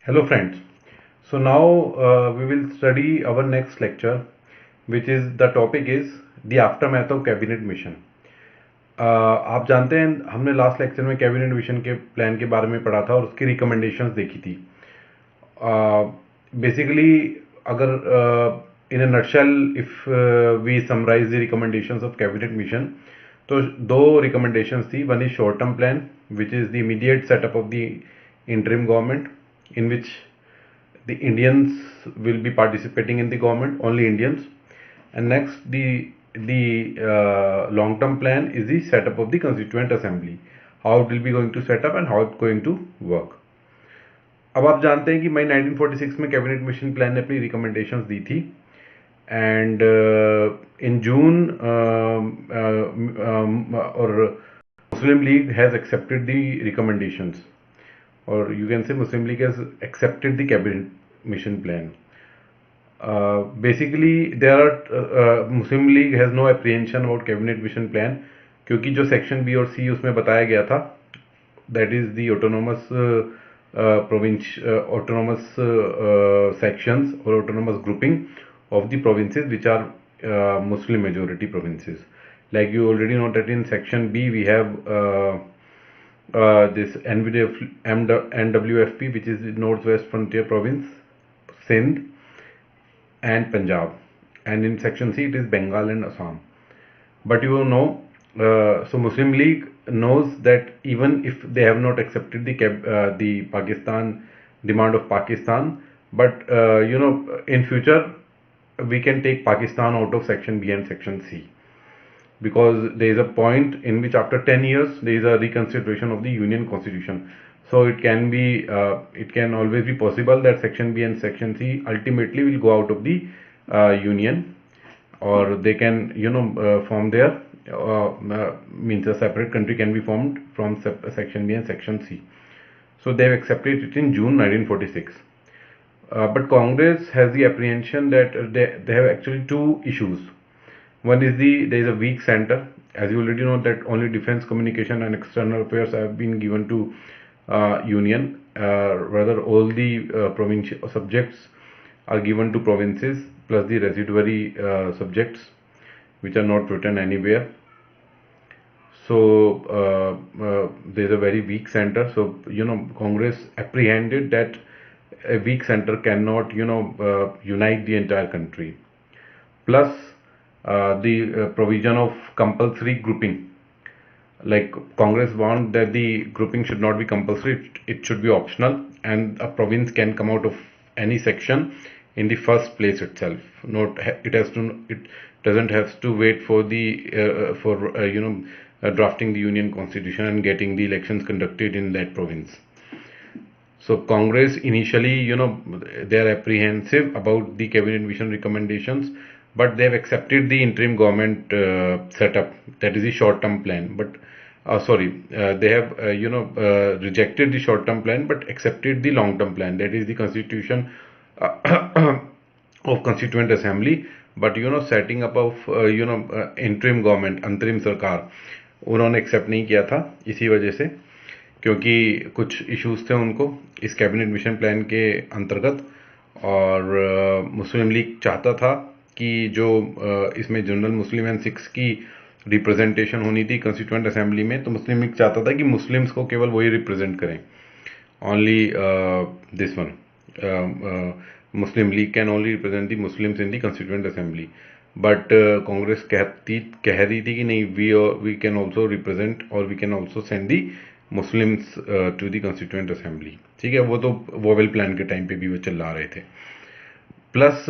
Hello friends. So now we will study our next lecture, which is the topic is the aftermath of cabinet mission. आप जानते हैं हमने last lecture में cabinet mission के plan के बारे में पढ़ा था और उसकी रिकमेंडेशंस देखी थी. बेसिकली अगर in a nutshell if we summarise the recommendations of cabinet mission, तो दो रिकमेंडेशंस थी. One is short term plan which is the immediate setup of the interim government in which the Indians will be participating in the government, only Indians. And next, the long-term plan is the setup of the Constituent Assembly. How it will be going to set up and how it's going to work. अब आप जानते हैं कि मई 1946 में cabinet mission plan ने अपनी recommendations दी थी and in June और Muslim League has accepted the recommendations, or you can say Muslim League has accepted the cabinet mission plan. Basically there are Muslim League has no apprehension about cabinet mission plan, क्योंकि जो section B और सी उसमें बताया गया था, that is the autonomous autonomous sections or autonomous grouping of the provinces which are Muslim majority provinces. Like you already know that in section B we have this NWFP, which is the Northwest Frontier Province, Sindh and Punjab, and in section C it is Bengal and Assam. But you know, so Muslim League knows that even if they have not accepted the Pakistan demand of Pakistan, but in future we can take Pakistan out of section B and section C, because there is a point in which after 10 years there is a reconsideration of the Union Constitution. So it can be, it can always be possible that section B and section C ultimately will go out of the Union, or they can form their means a separate country can be formed from section B and section C. So they have accepted it in June 1946. But Congress has the apprehension that they have actually two issues. One is there is a weak center. As you already know that only defense, communication and external affairs have been given to Union. Rather all the provincial subjects are given to provinces, plus the residuary subjects which are not written anywhere. So there is a very weak center. So Congress apprehended that a weak center cannot unite the entire country. Plus the provision of compulsory grouping. Like Congress want that the grouping should not be compulsory, it should be optional, and a province can come out of any section in the first place itself. Not it doesn't have to wait for the drafting the Union Constitution and getting the elections conducted in that province. So Congress initially they are apprehensive about the cabinet mission recommendations, but they have accepted the interim government setup, that is the short term plan. But they have rejected the short term plan but accepted the long term plan, that is the constitution of Constituent Assembly. But setting up of interim government, अंतरिम सरकार, उन्होंने accept नहीं किया था इसी वजह से, क्योंकि कुछ इश्यूज थे उनको इस कैबिनेट मिशन प्लान के अंतर्गत. और मुस्लिम लीग चाहता था कि जो इसमें जनरल मुस्लिम एंड सिख्स की रिप्रेजेंटेशन होनी थी कंस्टिट्यूएंट असेंबली में, तो मुस्लिम लीग चाहता था कि मुस्लिम्स को केवल वही रिप्रेजेंट करें, only this one. Muslim league can only represent the Muslims in the constituent assembly. But Congress कह रही थी कि नहीं, वी कैन ऑल्सो रिप्रेजेंट और we can also send the Muslims to the constituent assembly. ठीक है, वो तो वोवेल प्लान के टाइम पे भी वो चिल्ला रहे थे. प्लस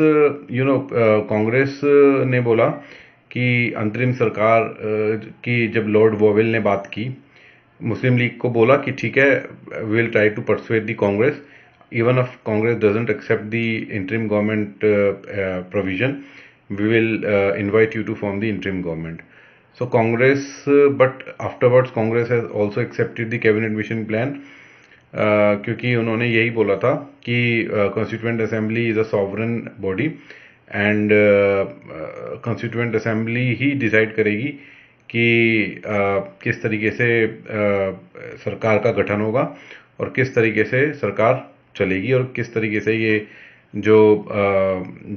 कांग्रेस ने बोला कि अंतरिम सरकार की जब लॉर्ड वोवेल ने बात की, मुस्लिम लीग को बोला कि ठीक है, we will try to persuade the Congress, even if Congress doesn't accept the interim government provision, we will invite you to form the interim government. So Congress, but afterwards Congress has also accepted the cabinet mission plan, क्योंकि उन्होंने यही बोला था कि Constituent Assembly is a sovereign body and Constituent Assembly he decide करेगी कि किस तरीके से सरकार का गठन होगा और किस तरीके से सरकार चलेगी और किस तरीके से ये जो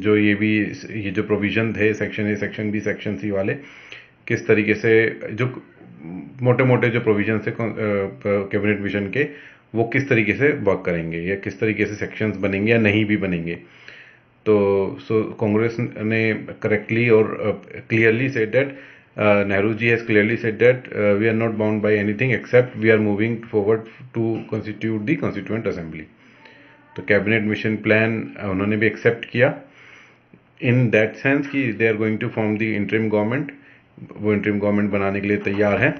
जो ये जो प्रोविजन थे section A, section B, section C वाले, किस तरीके से जो मोटे मोटे जो प्रोविजन है कैबिनेट मिशन के, वो किस तरीके से वर्क करेंगे, या किस तरीके से सेक्शंस बनेंगे या नहीं भी बनेंगे। तो कांग्रेस ने करेक्टली और clearly said that, Nehru ji has clearly said that we are not bound by anything except we are moving forward to constitute the Constituent Assembly. तो कैबिनेट मिशन प्लान उन्होंने भी एक्सेप्ट किया इन दैट सेंस कि they are going to form the interim government, वो interim government बनाने के लिए तैयार हैं।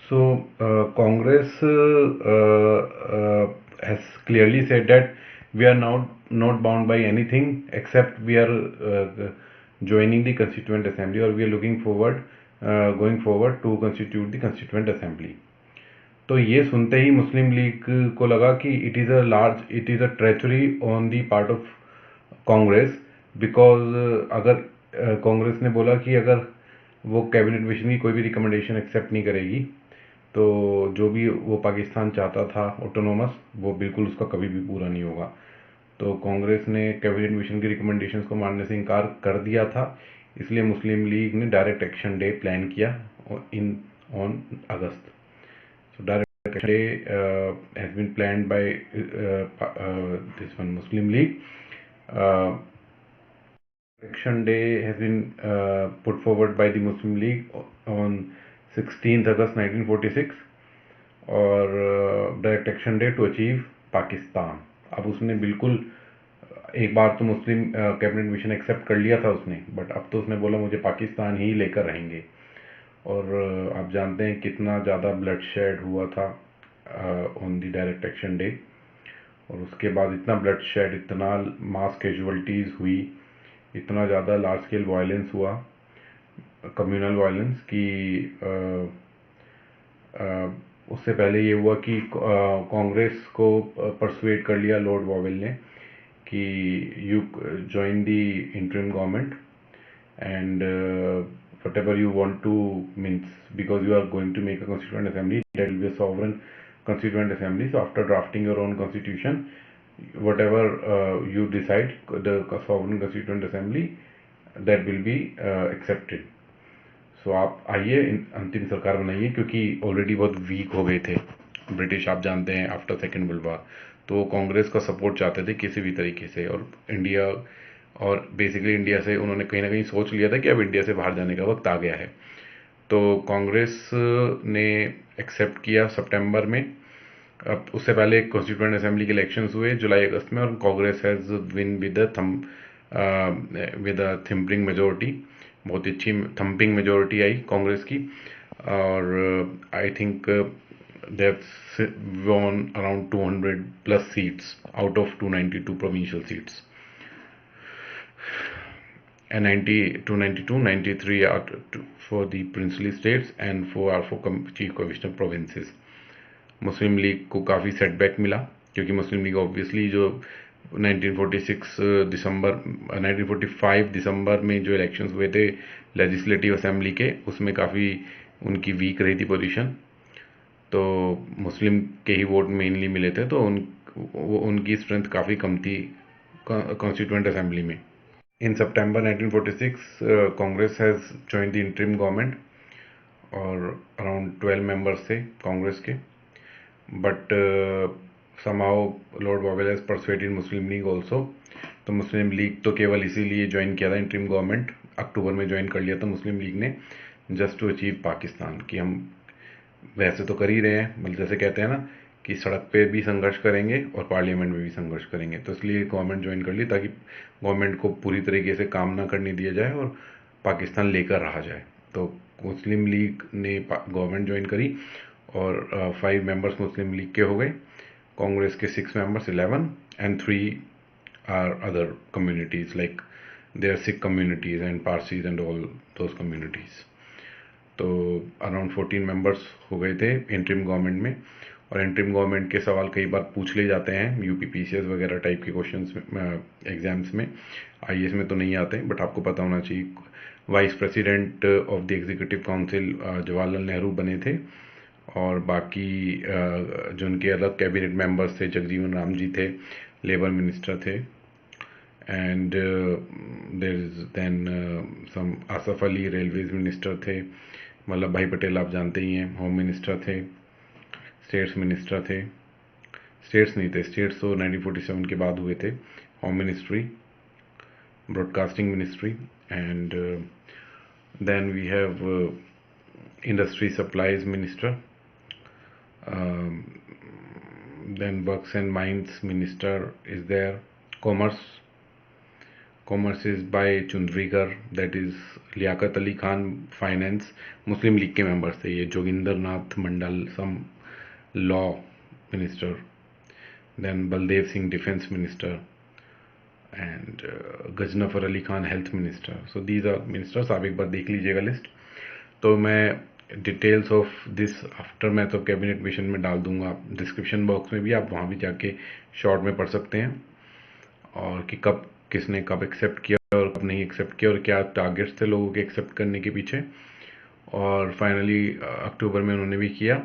सो Congress has clearly said that we are now not bound by anything except we are joining the Constituent Assembly, or we are looking forward going forward to constitute the Constituent Assembly. तो ये सुनते ही मुस्लिम league को लगा कि it is a treachery on the part of Congress, because अगर कांग्रेस ने बोला कि अगर वो कैबिनेट मिशन की कोई भी रिकमेंडेशन एक्सेप्ट नहीं करेगी तो जो भी वो पाकिस्तान चाहता था ऑटोनोमस, वो बिल्कुल उसका कभी भी पूरा नहीं होगा। तो कांग्रेस ने कैबिनेट मिशन की रिकमेंडेशंस को मानने से इनकार कर दिया था, इसलिए मुस्लिम लीग ने डायरेक्ट एक्शन डे प्लान किया in on August. So direct action day has been planned by this one Muslim League. Uh, Action day has been put forward by the Muslim League on 16th August 1946, और direct action day to achieve Pakistan. अब उसने बिल्कुल एक बार तो मुस्लिम cabinet mission accept कर लिया था उसने, बट अब तो उसने बोला मुझे पाकिस्तान ही लेकर रहेंगे। और आप जानते हैं कितना ज़्यादा ब्लडशेड हुआ था on the direct action day, और उसके बाद इतना ब्लडशेड, इतना मास कैजुअलिटीज़ हुई, इतना ज़्यादा लार्ज स्केल वायलेंस हुआ, कम्युनल वायलेंस, कि उससे पहले ये हुआ कि कांग्रेस को परसुएट कर लिया लॉर्ड वॉवेल ने कि you join the interim government and whatever you want to, means because you are going to make a constituent assembly, that will be a sovereign constituent assembly. So after drafting your own constitution, whatever you decide, the sovereign constituent assembly, that will be accepted. So आप आइए अंतिम सरकार बनाइए, क्योंकि already बहुत week हो गए थे ब्रिटिश, आप जानते हैं आफ्टर सेकेंड वर्ल्ड वॉर, तो कांग्रेस का सपोर्ट चाहते थे किसी भी तरीके से, और बेसिकली इंडिया से उन्होंने कहीं ना कहीं सोच लिया था कि अब इंडिया से बाहर जाने का वक्त आ गया है। तो कांग्रेस ने एक्सेप्ट किया सितंबर में। अब उससे पहले कॉन्स्टिट्यूएंट असेंबली के इलेक्शंस हुए जुलाई अगस्त में, और Congress has win with a thumping majority, बहुत अच्छी थम्पिंग मेजोरिटी आई कांग्रेस की, और I think they have von around 200 plus seats out of 292 provincial seats, and 92, 93 are for the princely states and 4 are for chief commissioner provinces. Muslim league को काफ़ी setback मिला, क्योंकि मुस्लिम league obviously जो 1945 दिसंबर में जो elections हुए थे लेजिस्लेटिव असेंबली के, उसमें काफ़ी उनकी वीक रही थी पोजीशन, तो मुस्लिम के ही वोट मेनली मिले थे, तो उनकी स्ट्रेंथ काफ़ी कम थी कॉन्स्टिट्यूएंट असेंबली में। In September 1946, Congress has joined the interim government, और around 12 members थे कांग्रेस के, but somehow Lord Wavell has persuaded Muslim League also. तो मुस्लिम लीग तो केवल इसीलिए ज्वाइन किया था इंटरिम गवर्नमेंट, अक्टूबर में ज्वाइन कर लिया था मुस्लिम लीग ने, जस्ट टू अचीव पाकिस्तान, कि हम वैसे तो कर ही रहे हैं, मतलब जैसे कहते हैं ना कि सड़क पे भी संघर्ष करेंगे और पार्लियामेंट में भी संघर्ष करेंगे, तो इसलिए गवर्नमेंट ज्वाइन कर ली ताकि गवर्नमेंट को पूरी तरीके से काम ना करने दिया जाए और पाकिस्तान लेकर रहा जाए। तो मुस्लिम लीग ने गवर्नमेंट ज्वाइन करी, और 5 मेंबर्स मुस्लिम लीग के हो गए, कांग्रेस के 6 members 11, and 3 are other communities like their Sikh communities and Parsis and all those communities. तो अराउंड 14 मेंबर्स हो गए थे इंटरिम गवर्नमेंट में। और इंटरिम गवर्नमेंट के सवाल कई बार पूछ ले जाते हैं यूपीपीसीएस वगैरह टाइप के क्वेश्चंस में, एग्जाम्स में, आईएएस में तो नहीं आते, बट आपको पता होना चाहिए। Vice president of the executive council Jawaharlal Nehru बने थे, और बाकी जो उनके अलग कैबिनेट मेंबर्स थे, जगजीवन राम जी थे, लेबर मिनिस्टर थे, and there is then some Asaf Ali railways minister थे, वल्लभ भाई पटेल आप जानते ही हैं होम मिनिस्टर थे, स्टेट्स मिनिस्टर थे, स्टेट्स नहीं थे, स्टेट्स तो 1947 के बाद हुए थे, home ministry, broadcasting ministry, and then we have industry supplies minister, then works and mines minister is there, commerce is by Chundrigar, that is Liaquat Ali Khan, finance Muslim League के members थे ये, जोगिंदर नाथ मंडल some law minister, then Baldev Singh defense minister, and Ghaznafar Ali Khan health minister. So these are ministers. आप एक बार देख लीजिएगा list, तो मैं details of this after math of cabinet mission में डाल दूंगा डिस्क्रिप्शन बॉक्स में भी, आप वहाँ भी जाके शॉर्ट में पढ़ सकते हैं, और कि कब किसने कब एक्सेप्ट किया और कब नहीं एक्सेप्ट किया, और क्या टारगेट्स थे लोगों के एक्सेप्ट करने के पीछे, और फाइनली अक्टूबर में उन्होंने भी किया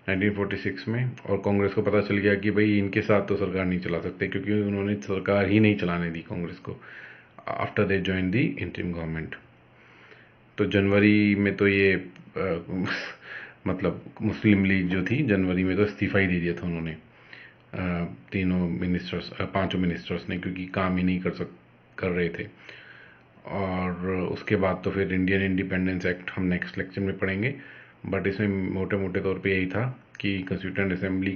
1946 में, और कांग्रेस को पता चल गया कि भाई इनके साथ तो सरकार नहीं चला सकते, क्योंकि उन्होंने सरकार ही नहीं चलाने दी कांग्रेस को after they join the interim government. तो जनवरी में तो ये मतलब मुस्लिम लीग जो थी जनवरी में तो इस्तीफा ही दे दिया था उन्होंने, तीनों मिनिस्टर्स, पांचों मिनिस्टर्स ने, क्योंकि काम ही नहीं कर रहे थे। और उसके बाद तो फिर इंडियन इंडिपेंडेंस एक्ट हम नेक्स्ट लेक्चर में पढ़ेंगे, बट इसमें मोटे मोटे तौर पे यही था कि कंस्टिट्यूएंट असेंबली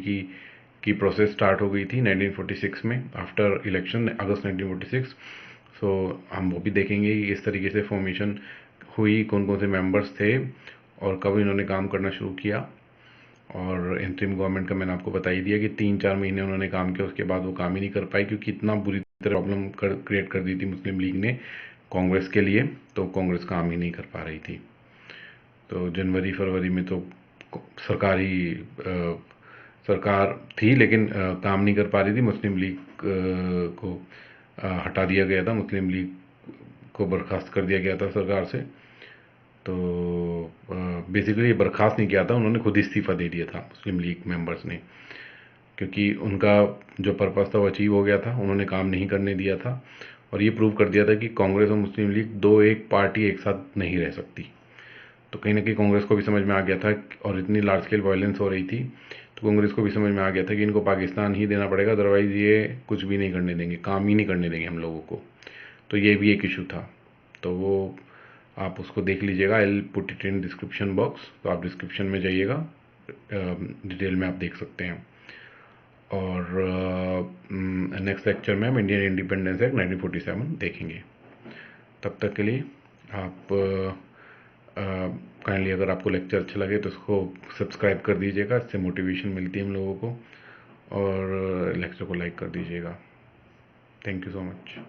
की प्रोसेस स्टार्ट हो गई थी 1946 में आफ्टर इलेक्शन अगस्त 1946। सो हम वो भी देखेंगे कि इस तरीके से फॉर्मेशन हुई, कौन कौन से मेंबर्स थे और कब इन्होंने काम करना शुरू किया। और इंटरिम गवर्नमेंट का मैंने आपको बता ही दिया कि 3-4 महीने उन्होंने काम किया, उसके बाद वो काम ही नहीं कर पाई, क्योंकि इतना बुरी तरह प्रॉब्लम क्रिएट कर दी थी मुस्लिम लीग ने कांग्रेस के लिए, तो कांग्रेस काम ही नहीं कर पा रही थी। तो जनवरी फरवरी में तो सरकार थी, लेकिन काम नहीं कर पा रही थी, मुस्लिम लीग को हटा दिया गया था, मुस्लिम लीग को बर्खास्त कर दिया गया था सरकार से। तो बेसिकली बर्खास्त नहीं किया था उन्होंने, खुद इस्तीफा दे दिया था मुस्लिम लीग मेंबर्स ने, क्योंकि उनका जो पर्पस था वो अचीव हो गया था, उन्होंने काम नहीं करने दिया था, और ये प्रूव कर दिया था कि कांग्रेस और मुस्लिम लीग दो एक पार्टी एक साथ नहीं रह सकती। तो कहीं ना कहीं कांग्रेस को भी समझ में आ गया था, और इतनी लार्ज स्केल वायलेंस हो रही थी, तो कांग्रेस को भी समझ में आ गया था कि इनको पाकिस्तान ही देना पड़ेगा, अदरवाइज ये कुछ भी नहीं करने देंगे, काम ही नहीं करने देंगे हम लोगों को। तो ये भी एक इशू था, तो वो आप उसको देख लीजिएगा, I will put it in description box, तो आप डिस्क्रिप्शन में जाइएगा, डिटेल में आप देख सकते हैं। और नेक्स्ट लेक्चर में हम इंडियन इंडिपेंडेंस एक्ट 1947 देखेंगे। तब तक के लिए आप काइंडली अगर आपको लेक्चर अच्छा लगे तो उसको सब्सक्राइब कर दीजिएगा, इससे मोटिवेशन मिलती है हम लोगों को, और लेक्चर को लाइक कर दीजिएगा। Thank you so much.